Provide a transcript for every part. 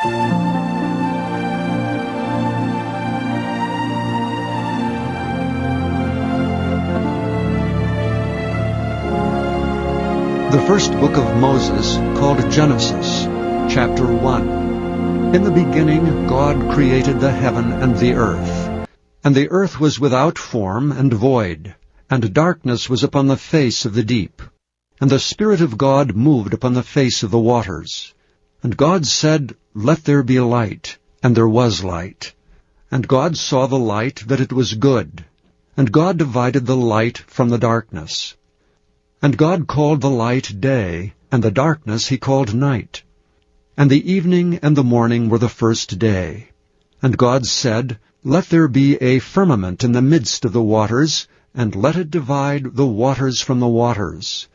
The first book of Moses, called Genesis, chapter 1. In the beginning God created the heaven and the earth. And the earth was without form and void, and darkness was upon the face of the deep. And the Spirit of God moved upon the face of the waters. And God said, Let there be light. And there was light. And God saw the light, that it was good. And God divided the light from the darkness. And God called the light day, and the darkness he called night. And the evening and the morning were the first day. And God said, Let there be a firmament in the midst of the waters, and let it divide the waters from the waters.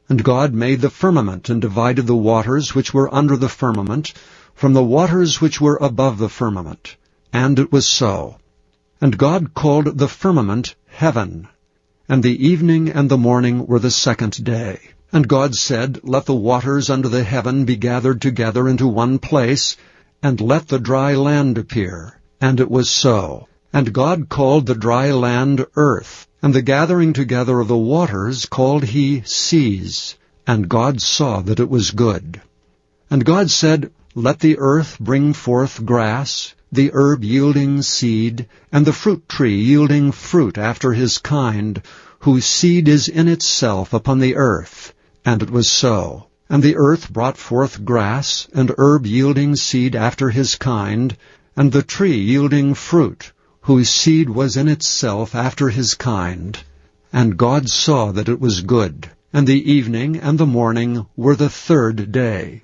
And God made the firmament, and divided the waters which were under the firmament from the waters which were above the firmament. And it was so. And God called the firmament heaven. And the evening and the morning were the second day. And God said, Let the waters under the heaven be gathered together into one place, and let the dry land appear. And it was so. And God called the dry land earth, and the gathering together of the waters called he seas. And God saw that it was good. And God said, Let the earth bring forth grass, the herb yielding seed, and the fruit tree yielding fruit after his kind, whose seed is in itself upon the earth. And it was so. And the earth brought forth grass, and herb yielding seed after his kind, and the tree yielding fruit, whose seed was in itself after his kind. And God saw that it was good. And the evening and the morning were the third day.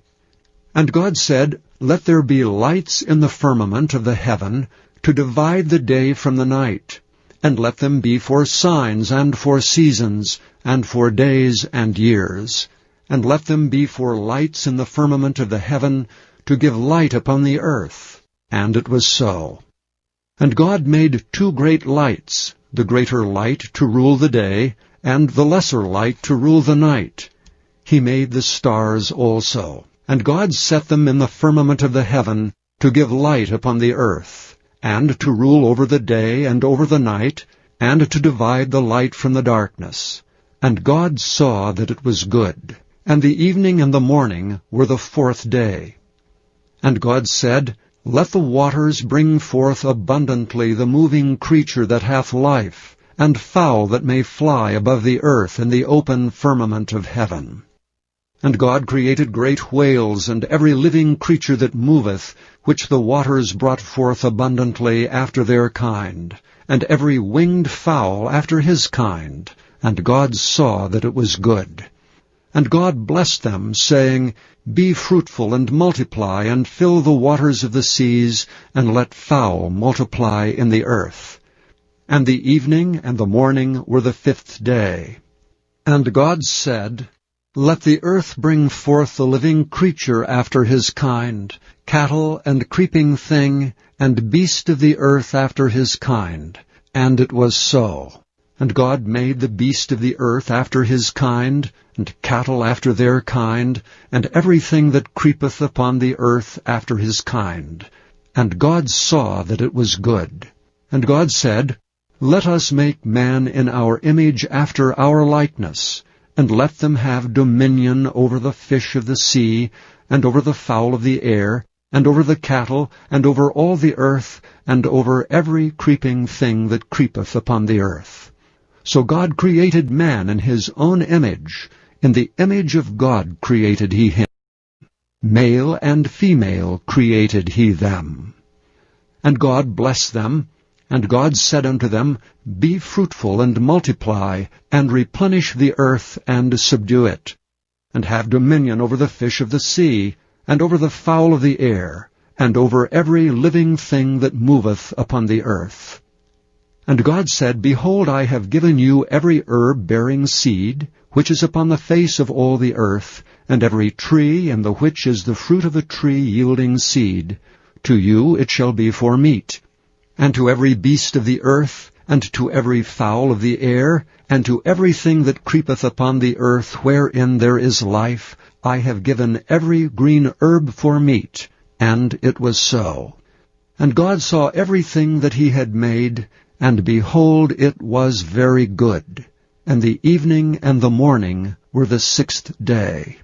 And God said, Let there be lights in the firmament of the heaven, to divide the day from the night, and let them be for signs and for seasons, and for days and years. And let them be for lights in the firmament of the heaven, to give light upon the earth. And it was so. And God made two great lights, the greater light to rule the day, and the lesser light to rule the night. He made the stars also. And God set them in the firmament of the heaven, to give light upon the earth, and to rule over the day and over the night, and to divide the light from the darkness. And God saw that it was good. And the evening and the morning were the fourth day. And God said, Let the waters bring forth abundantly the moving creature that hath life, and fowl that may fly above the earth in the open firmament of heaven. And God created great whales, and every living creature that moveth, which the waters brought forth abundantly after their kind, and every winged fowl after his kind. And God saw that it was good. And God blessed them, saying, Be fruitful and multiply, and fill the waters of the seas, and let fowl multiply in the earth. And the evening and the morning were the fifth day. And God said, Let the earth bring forth the living creature after his kind, cattle and creeping thing, and beast of the earth after his kind. And it was so. And God made the beast of the earth after his kind, and cattle after their kind, and everything that creepeth upon the earth after his kind. And God saw that it was good. And God said, Let us make man in our image after our likeness, and let them have dominion over the fish of the sea, and over the fowl of the air, and over the cattle, and over all the earth, and over every creeping thing that creepeth upon the earth. So God created man in his own image. In the image of God created he him. Male and female created he them. And God blessed them, and God said unto them, Be fruitful and multiply, and replenish the earth and subdue it, and have dominion over the fish of the sea, and over the fowl of the air, and over every living thing that moveth upon the earth. And God said, Behold, I have given you every herb bearing seed, which is upon the face of all the earth, and every tree in the which is the fruit of a tree yielding seed. To you it shall be for meat. And to every beast of the earth, and to every fowl of the air, and to everything that creepeth upon the earth wherein there is life, I have given every green herb for meat. And it was so. And God saw everything that he had made, and behold, it was very good. And the evening and the morning were the 6th day.